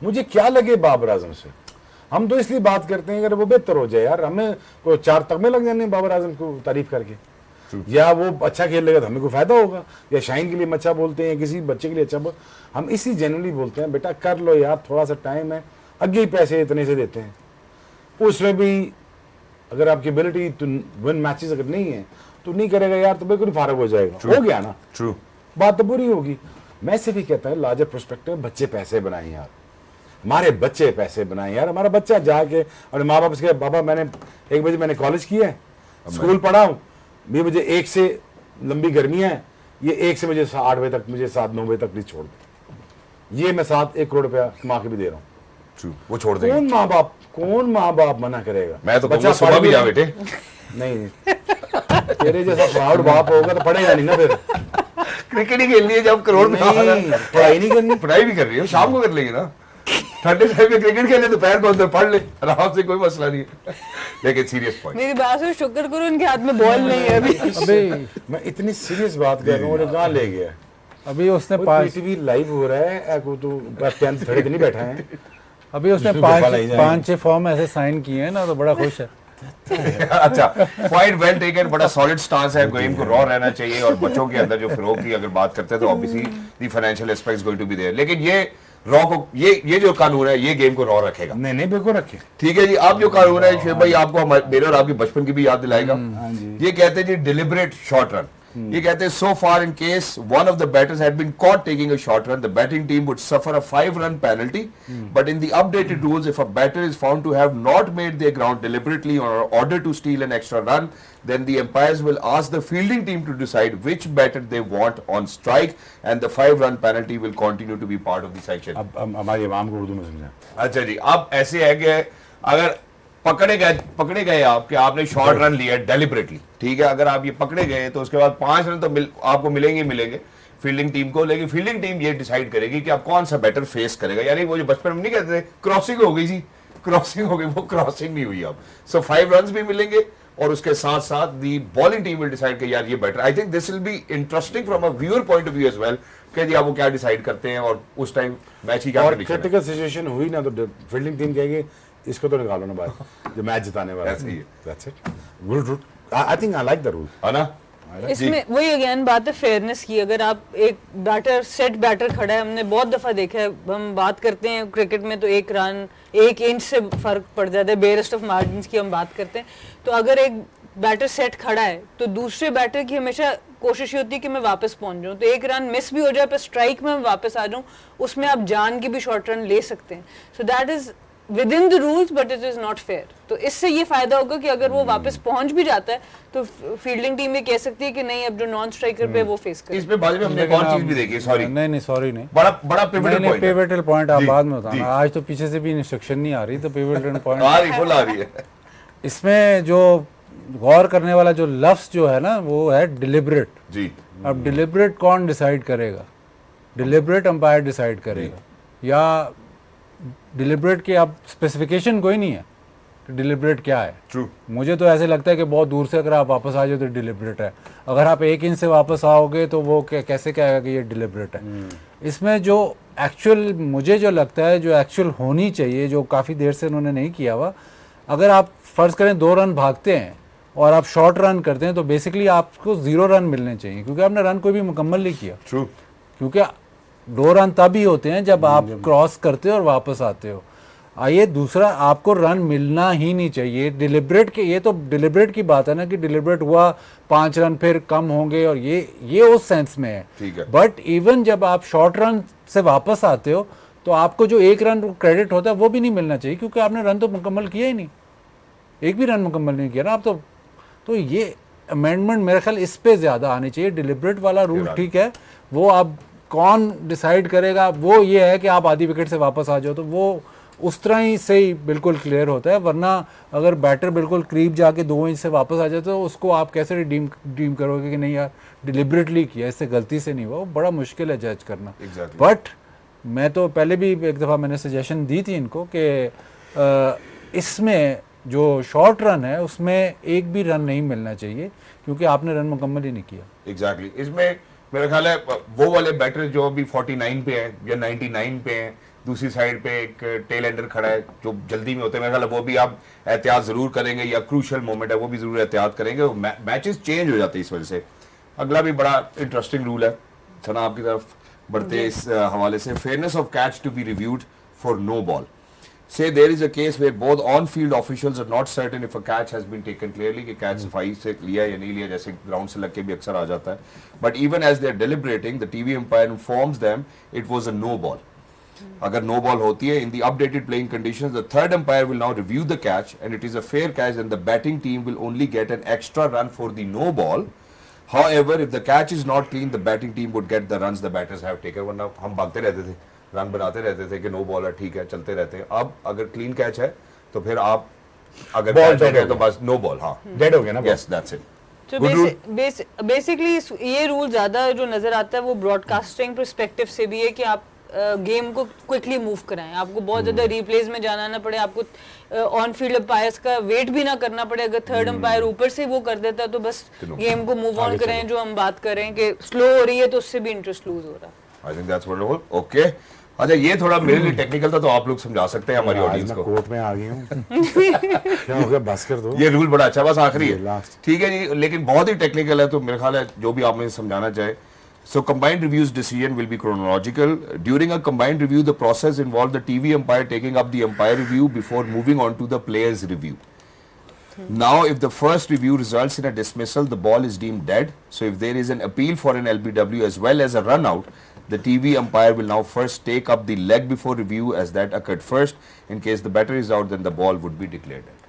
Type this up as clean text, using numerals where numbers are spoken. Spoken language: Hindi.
मुझे क्या लगे बाबर आजम से, हम तो इसलिए बात करते हैं अगर वो बेहतर हो जाए यार, हमें को 4 तगमे लग जाने बाबर आजम को तारीफ करके, या वो अच्छा खेल लेगा तो हमें कोई फायदा होगा, या शाहीन के लिए हम अच्छा बोलते हैं, किसी बच्चे के लिए अच्छा हम इसी जेन्युइनली बोलते हैं बेटा कर लो यार, थोड़ा सा टाइम है, आगे ही पैसे इतने से देते हैं, उसमें भी अगर आपकी एबिलिटी टू विन मैचेस अगर नहीं है तो नहीं करेगा यार, तो बिल्कुल फारग हो जाएगा। हो गया ना, ट्रू, बात तो बुरी होगी। मैं सिर्फ ही कहता है लार्जर पर्सपेक्टिव, बच्चे पैसे बनाए यार, हमारे बच्चे पैसे बनाए यार, हमारा बच्चा जाके और माँ बाप उसके बाबा मैंने 1 बजे मैंने कॉलेज किया है, स्कूल पढ़ा हूँ, 2 बजे 1 से लंबी गर्मियाँ हैं, ये 1 से मुझे 8 बजे तक, मुझे 7-9 बजे तक प्लीज छोड़ दे, ये मैं 1 करोड़ रुपया कमा के भी दे रहा हूँ। वो छोड़ देंगे। कौन माँ बाप मना करेगा? मैं तो बच्चा सुबह भी जा बेटे। नहीं तेरे जैसा प्राउड बाप होगा तो पढ़ेगा नहीं ना फिर। क्रिकेट ही खेलनी है जब करोड़ में, पढ़ाई नहीं करनी, पढ़ाई भी कर रही हो, शाम को कर लेंगे ना, ठंडे टाइम में क्रिकेट खेले, दोपहर को अंदर पढ़ ले आराम से, कोई मसला नहीं है। लेकिन सीरियस पॉइंट, मेरी बात से शुक्र करो उनके हाथ में बॉल नहीं है अभी। अबे मैं इतनी सीरियस बात कर रहा हूँ, कहाँ ले गया अभी उसने 5 लाइव हो रहा है, तो टेंथ खड़े नहीं बैठा है, अभी उसने 5-6 फॉर्म ऐसे साइन किए हैं ना, तो बड़ा खुश है। अच्छा, पॉइंट वेल टेकन, बड़ा सॉलिड स्टांस है, गेम को रॉ रहना चाहिए, और बच्चों के अंदर जो फिरोग की अगर बात करते हैं तो obviously the financial aspects going to be there, लेकिन ये रॉ को, ये जो कानून है ये गेम को रॉ रखेगा। नहीं बिल्कुल रखे। ठीक है जी, आप जो कानून है शेख भाई आपको मेरे और आपके बचपन की भी याद दिलाएगा। ये कहते हैं जी डिलिबरेट शॉर्ट रन, ये कहते हैं so far in case one of the batters had been caught taking a short run, the batting team would suffer a 5 run penalty, but in the updated rules if a batter is found to have not made their ground deliberately or order to steal an extra run, then the umpires will ask the fielding team to decide which batter they want on strike, and the 5 run penalty will continue to be part of the sanction। अब हमारी आवाम को उर्दू में समझा। अच्छा जी, अब ऐसे है कि अगर पकड़े गए आप कि आपने शॉर्ट रन लिया डेलिबरेटली, ठीक है, अगर आप ये पकड़े गए तो उसके बाद 5 रन तो आपको मिलेंगे फील्डिंग टीम को, लेकिन फील्डिंग टीम ये डिसाइड करेगी कि आप कौन सा बैटर फेस करेगा। यानी वो जो बचपन में नहीं कहते थे क्रॉसिंग हो गई जी, क्रॉसिंग हो गई, वो क्रॉसिंग नहीं हुई अब। सो 5 रन भी मिलेंगे और उसके साथ साथ the bowling team will decide कि यार ये batter, I think this will be interesting from a viewer point of view as well, कि जी आप वो क्या डिसाइड करते हैं और उस टाइम मैच की क्या कंडीशन है। क्रिटिकल सिचुएशन हुई ना तो फील्डिंग टीम कहेगी इसको तो निकालो ना बाहर, जो मैच जिताने वाला है। That's it, good rule, I think I like the rule, है ना। इसमें वही अगेन बात है फेयरनेस की। अगर आप एक बैटर सेट बैटर खड़ा है, हमने बहुत दफा देखा है, हम बात करते हैं क्रिकेट में तो 1 रन 1 इंच से फर्क पड़ जाता है, बेरेस्ट ऑफ मार्जिन की हम बात करते हैं, तो अगर एक बैटर सेट खड़ा है तो दूसरे बैटर की हमेशा कोशिश होती है कि मैं वापस पहुंच जाऊं, तो 1 रन मिस भी हो जाए पर स्ट्राइक में मैं वापस आ जाऊं, उसमें आप जान की भी शॉर्ट रन ले सकते हैं। So that is with in the rules but it is not fair. तो इससे ये फायदा होगा कि अगर वो वापस पहुंच भी जाता है तो फील्डिंग टीम ये कह सकती है कि नहीं अब जो नॉन स्ट्राइकर पे वो फेस करे। इसमें बाद में हमने एक और चीज भी देखी, सॉरी नहीं सॉरी नहीं, बड़ा पिवटल पॉइंट आप बाद में बताना, आज तो पीछे से भी इंस्ट्रक्शन नहीं आ रही, तो पिवटल पॉइंट आ रही है। इसमें जो गौर करने वाला जो लफ्ज जो है ना वो है डिलिबरेट जी। अब डिलिबरेट कौन डिसाइड करेगा? डिलिबरेट अंपायर डिसाइड करेगा, या डिलिबरेट की अब स्पेसिफिकेशन कोई नहीं है कि डिलिबरेट क्या है। ट्रू, मुझे तो ऐसे लगता है कि बहुत दूर से अगर आप वापस आ जाओ तो डिलिबरेट है, अगर आप 1 इंच से वापस आओगे तो वो कैसे कहेगा कि ये डिलिबरेट है। इसमें जो एक्चुअल मुझे जो लगता है, जो एक्चुअल होनी चाहिए, जो काफ़ी देर से उन्होंने नहीं किया हुआ, अगर आप फर्ज करें 2 रन भागते हैं और आप शॉर्ट रन करते हैं तो बेसिकली आपको 0 रन मिलने चाहिए, क्योंकि आपने रन कोई भी मुकम्मल नहीं किया। ट्रू, क्योंकि 2 रन तभी होते हैं जब आप क्रॉस करते हो और वापस आते हो। आइए दूसरा, आपको रन मिलना ही नहीं चाहिए डिलिबरेट के, ये तो डिलिबरेट की बात है ना कि डिलिबरेट हुआ 5 रन फिर कम होंगे, और ये उस सेंस में है। ठीक है, बट इवन जब आप शॉर्ट रन से वापस आते हो तो आपको जो 1 रन क्रेडिट होता है वो भी नहीं मिलना चाहिए, क्योंकि आपने रन तो मुकम्मल किया ही नहीं, 1 भी रन मुकम्मल नहीं किया ना आप तो ये अमेंडमेंट मेरे ख्याल इस पे ज़्यादा आनी चाहिए। डिलिबरेट वाला रूल ठीक है, वो आप कौन डिसाइड करेगा, वो ये है कि आप आधी विकेट से वापस आ जाओ तो वो उस तरह ही से ही बिल्कुल क्लियर होता है। वरना अगर बैटर बिल्कुल करीब जाके 2 इंच से वापस आ जाए तो उसको आप कैसे रिडीम करोगे कि नहीं यार डिलिबरेटली किया, इससे गलती से नहीं हुआ, वो बड़ा मुश्किल है जज करना। बट मैं तो पहले भी एक दफ़ा मैंने सजेशन दी थी इनको कि इसमें जो शॉर्ट रन है उसमें 1 भी रन नहीं मिलना चाहिए, क्योंकि आपने रन मुकम्मल ही नहीं किया। एग्जैक्टली, इसमें मेरा ख्याल है वो वाले बैटर जो अभी 49 पे हैं या 99 पे हैं दूसरी साइड पे एक टेल एंडर खड़ा है जो जल्दी में होते हैं, मेरा ख्याल है वो भी आप एहतियात जरूर करेंगे, या क्रूशल मोमेंट है वो भी जरूर एहतियात करेंगे। मैचेस चेंज हो जाते हैं इस वजह से। अगला भी बड़ा इंटरेस्टिंग रूल है, सना आपकी तरफ बढ़ते हैं इस हवाले से। Fairness of catch to be reviewed for no ball. Say there is a case where both on-field officials are not certain if a catch has been taken clearly, कि कैच सफाई से लिया या नहीं लिया, जैसे ग्राउंड से लग के भी अक्सर आ जाता है। But even as they are deliberating, the TV umpire informs them it was a no ball. अगर no ball होती है, in the updated playing conditions, the third umpire will now review the catch, and it is a fair catch, and the batting team will only get an extra run for the no ball. However, if the catch is not clean, the batting team would get the runs the batters have taken. वरना हम भागते रहते थे, रन बनाते रहते थे कि नो बॉल है, ठीक है, चलते रहते हैं। अब अगर क्लीन कैच है तो फिर आप अगर Ball कैच हो dead गया हो तो गया। बस नो बॉल। हाँ, डेड हो गया ना ball। Yes that's it. तो Good rule. बेसिकली ये रूल ज्यादा जो नजर आता है वो ब्रॉडकास्टिंग पर्सपेक्टिव से भी है कि आप गेम को क्विकली मूव कराएं, आपको बहुत ज्यादा रिप्लेस में जाना ना पड़े, आपको ऑन फील्ड अंपायर्स का वेट भी ना करना पड़े। अगर थर्ड अंपायर ऊपर से वो कर देता है तो बस गेम को मूव ऑन करें। जो हम बात कर रहे हैं कि स्लो हो रही है तो उससे भी इंटरेस्ट लूज हो रहा है। I think that's wonderful. Okay, अच्छा ये थोड़ा मेरे लिए टेक्निकल था, तो आप लोग समझा सकते हैं हमारी आज ऑडियंस मैं को। कोर्ट में आ गई हूँ। क्या हो गया, बस कर दो। ये रूल बड़ा अच्छा, बस आखिरी ये है, last। ठीक है जी, लेकिन बहुत ही टेक्निकल है, तो मेरे ख्याल है जो भी आप मुझे समझाना चाहे। So combined reviews decision will be chronological. During a combined review, the process involved the TV umpire taking up the umpire review before moving on to the player's review. Now, if the first review results in a dismissal, the ball is deemed dead. So if there is an appeal for an LBW as well as a run out, the TV umpire will now first take up the leg before review, as that occurred first. In case the batter is out, then the ball would be declared dead.